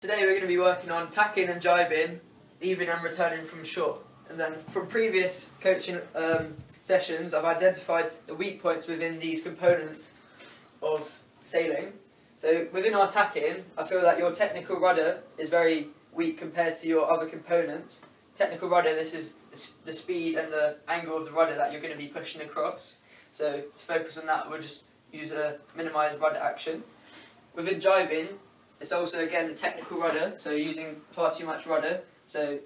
Today we're going to be working on tacking and jibing, leaving and returning from shore. And then from previous coaching sessions, I've identified the weak points within these components of sailing. So within our tacking, I feel that your technical rudder is very weak compared to your other components. Technical rudder, this is the speed and the angle of the rudder that you're going to be pushing across. So to focus on that, we'll just use a minimised rudder action. Within jibing, it's also again the technical rudder, so using far too much rudder. So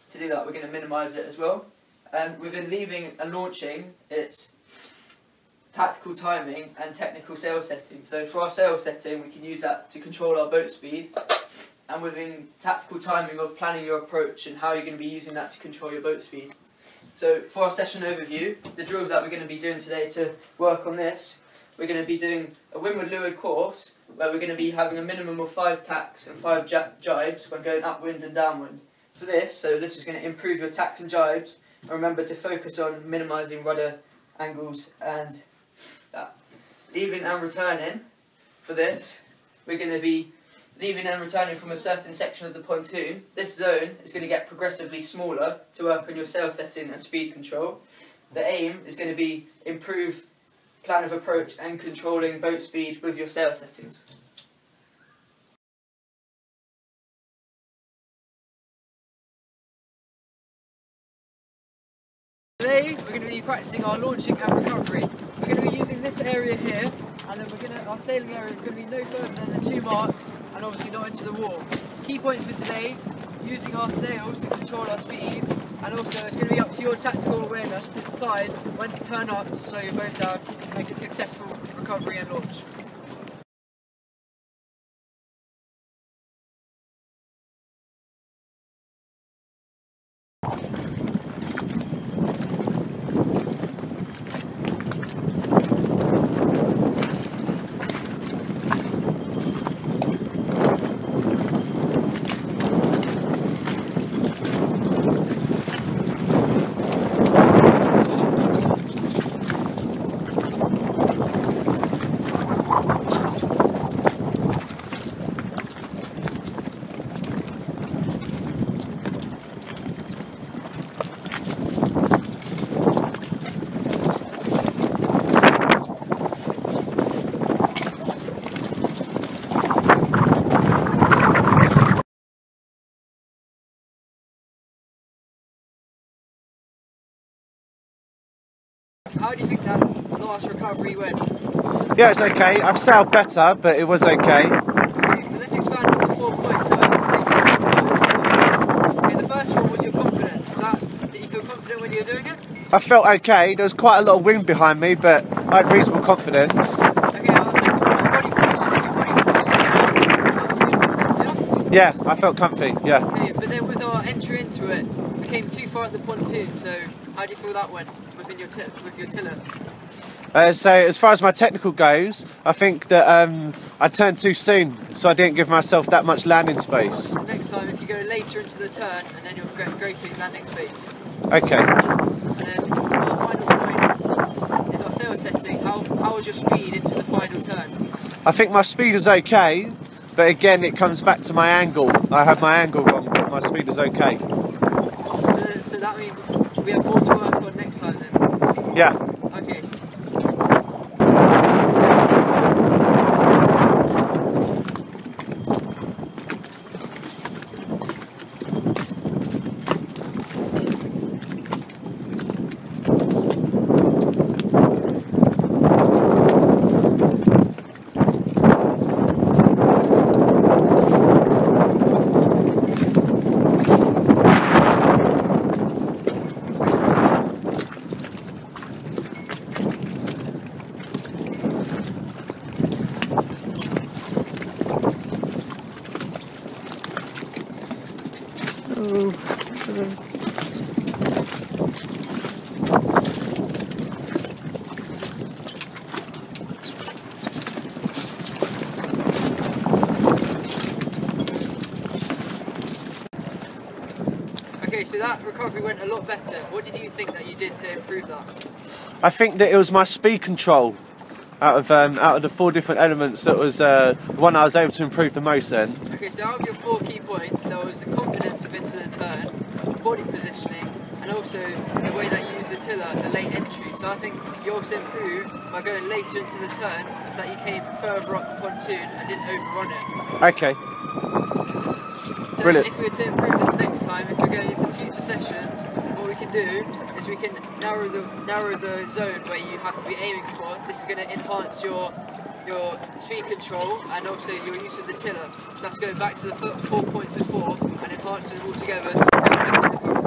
to do that, we're going to minimise it as well. And within leaving and launching, it's tactical timing and technical sail setting. So for our sail setting, we can use that to control our boat speed. And within tactical timing of planning your approach and how you're going to be using that to control your boat speed. So for our session overview, the drills that we're going to be doing today to work on this, we're going to be doing a windward leeward course where we're going to be having a minimum of 5 tacks and 5 jibes when going upwind and downwind. For this, so this is going to improve your tacks and jibes, and remember to focus on minimising rudder angles and that. Leaving and returning, for this, we're going to be leaving and returning from a certain section of the pontoon. This zone is going to get progressively smaller to work on your sail setting and speed control. The aim is going to be improve plan of approach and controlling boat speed with your sail settings. Today we're going to be practicing our launching and recovery. We're going to be using this area here, and then our sailing area is going to be no further than the 2 marks and obviously not into the wall. Key points for today: using our sails to control our speed, and also it's going to be up to your tactical awareness to decide when to turn up to slow your boat down to make a successful recovery and launch. How do you think that last recovery went? Yeah, it's okay. I've sailed better, but it was okay. Okay, so let's expand on the 4 points that I've briefly talked about. Okay, the first one was your confidence. Did you feel confident when you were doing it? I felt okay. There was quite a lot of wind behind me, but I had reasonable confidence. Okay, I was saying body positioning, that was good, wasn't it? Yeah, I felt comfy, yeah. Okay, but then with our entry into it, we came too far at the pontoon, so how do you feel that went within with your tiller? So as far as my technical goes, I think that I turned too soon, so I didn't give myself that much landing space. So next time, if you go later into the turn, and then you'll get greater landing space. Okay. And then our final point is our sail setting. How was your speed into the final turn? I think my speed is okay, but again it comes back to my angle. I had my angle wrong, but my speed is okay. So that means we have more to work on next time then? Yeah. Okay. Okay, so that recovery went a lot better. What did you think that you did to improve that? I think that it was my speed control. out of the 4 different elements, that was the one I was able to improve the most then. Okay, so out of your 4 key points, there was the confidence of into the turn, body positioning, and also the way that you use the tiller, the late entry. So I think you also improved by going later into the turn, so that you came further up the pontoon and didn't overrun it. Okay. So Brilliant. if we were to improve this next time, if we're going into future sessions, what we can do is we can narrow the zone where you have to be aiming for. This is going to enhance your speed control and also your use of the tiller. So that's going back to the 4 points before and enhance them all together. So we can get to the recovery.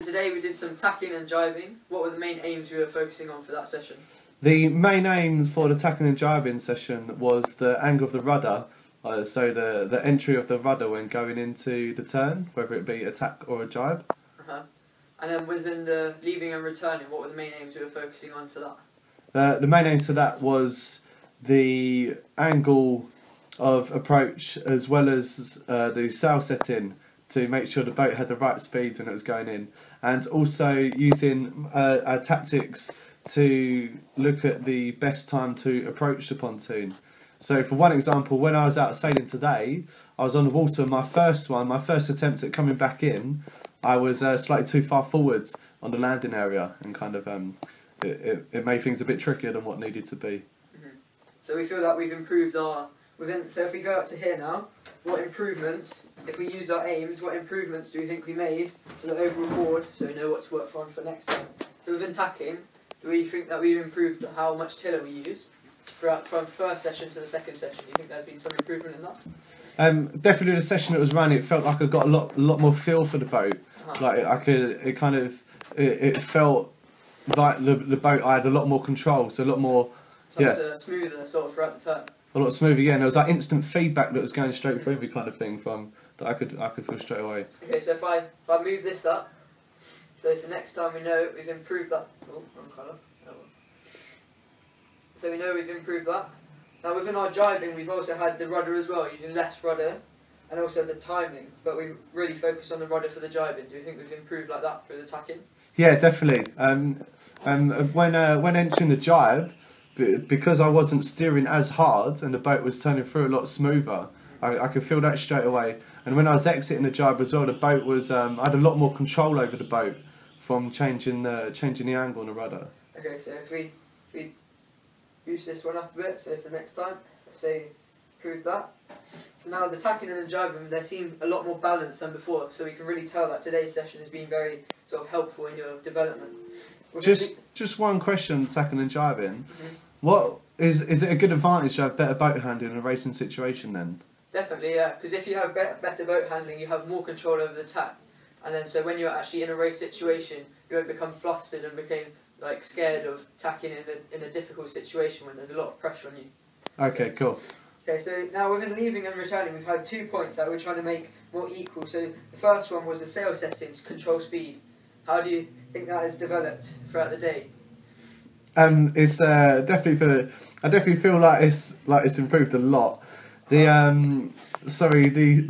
today we did some tacking and jibing. What were the main aims we were focusing on for that session? The main aim for the tacking and jibing session was the angle of the rudder, so the entry of the rudder when going into the turn, whether it be a tack or a jibe. And then within the leaving and returning, what were the main aims we were focusing on for that? The main aim to that was the angle of approach as well as the sail setting to make sure the boat had the right speed when it was going in, and also using our tactics to look at the best time to approach the pontoon. So for one example, when I was out sailing today, I was on the water. My first attempt at coming back in, I was slightly too far forwards on the landing area, and kind of it made things a bit trickier than what needed to be. So we feel that we've improved so if we go up to here now, what improvements, if we use our aims, what improvements do we think we made to the overall board, so we know what to work on for next time? So within tacking, do we think that we've improved how much tiller we use from first session to the second session? Do you think there's been some improvement in that? Definitely the session that was run, it felt like I got a lot more feel for the boat. Like it felt like the boat, I had a lot more control, so a lot more. So it's smoother sort of throughout the turn. A lot smoother, yeah. And there was that instant feedback that was going straight through me, kind of thing, from that I could feel straight away. Okay, so if I move this up, so for next time we know we've improved that. Oh, wrong colour. Oh, well. So we know we've improved that. Now within our jibing, we've also had the rudder as well, using less rudder, and also the timing. But we really focused on the rudder for the jibing. Do you think we've improved like that through the tacking? Yeah, definitely. When entering the jibe, because I wasn't steering as hard and the boat was turning through a lot smoother, I could feel that straight away. And when I was exiting the jibe as well, the boat was I had a lot more control over the boat from changing the angle on the rudder. Okay, so if we use this one up a bit, so for next time, let's say improve that. So now the tacking and the jibing, they seem a lot more balanced than before, so we can really tell that today's session has been very sort of helpful in your development. Just one question, tacking and jibing. What is it a good advantage to have better boat handling in a racing situation then? Definitely, yeah, because if you have better boat handling, you have more control over the tack, and then so when you're actually in a race situation, you won't become flustered and become like scared of tacking in a difficult situation when there's a lot of pressure on you. Okay, cool. Okay, so now within leaving and returning, we've had 2 points that we're trying to make more equal. So the first one was the sail settings, control speed. How do you think that has developed throughout the day? It's definitely I definitely feel like it's improved a lot. The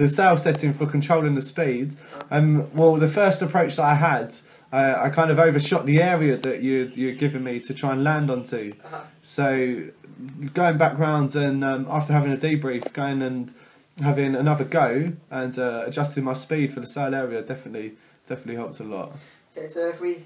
sail setting for controlling the speed. Well, the first approach that I had, I kind of overshot the area that you'd given me to try and land onto. So going back round and after having a debrief, going and having another go and adjusting my speed for the sail area definitely helped a lot. Okay, so if we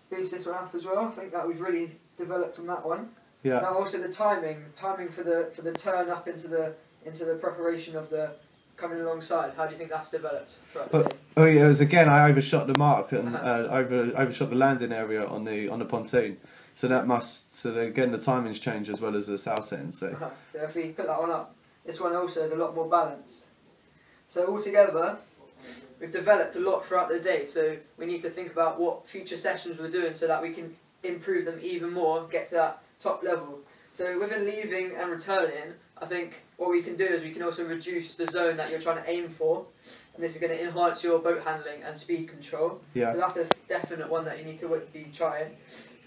boost this one up as well, I think that we've really developed on that one. Yeah. Now also the timing for the turn up into the preparation of the coming alongside. How do you think that's developed throughout the day? Oh yeah, it was again I overshot the mark and overshot the landing area on the pontoon. So again the timings change as well as the sail setting. So if we put that one up, this one also is a lot more balanced. So altogether, we've developed a lot throughout the day. So we need to think about what future sessions we're doing so that we can improve them even more, get to that top level. So within leaving and returning, I think what we can do is we can also reduce the zone that you're trying to aim for, and this is going to enhance your boat handling and speed control. Yeah. So that's a definite one that you need to be trying.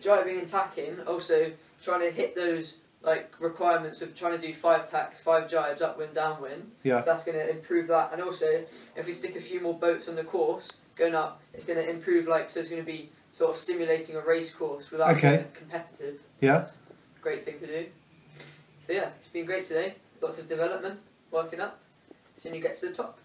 Jibing and tacking, also trying to hit those like requirements of trying to do 5 tacks, 5 jibes, upwind, downwind. Yeah. So that's going to improve that, and also if we stick a few more boats on the course going up, it's going to improve so it's going to be sort of simulating a race course without being competitive. Yeah. That's a great thing to do. So yeah, it's been great today. Lots of development, working up. Soon you get to the top.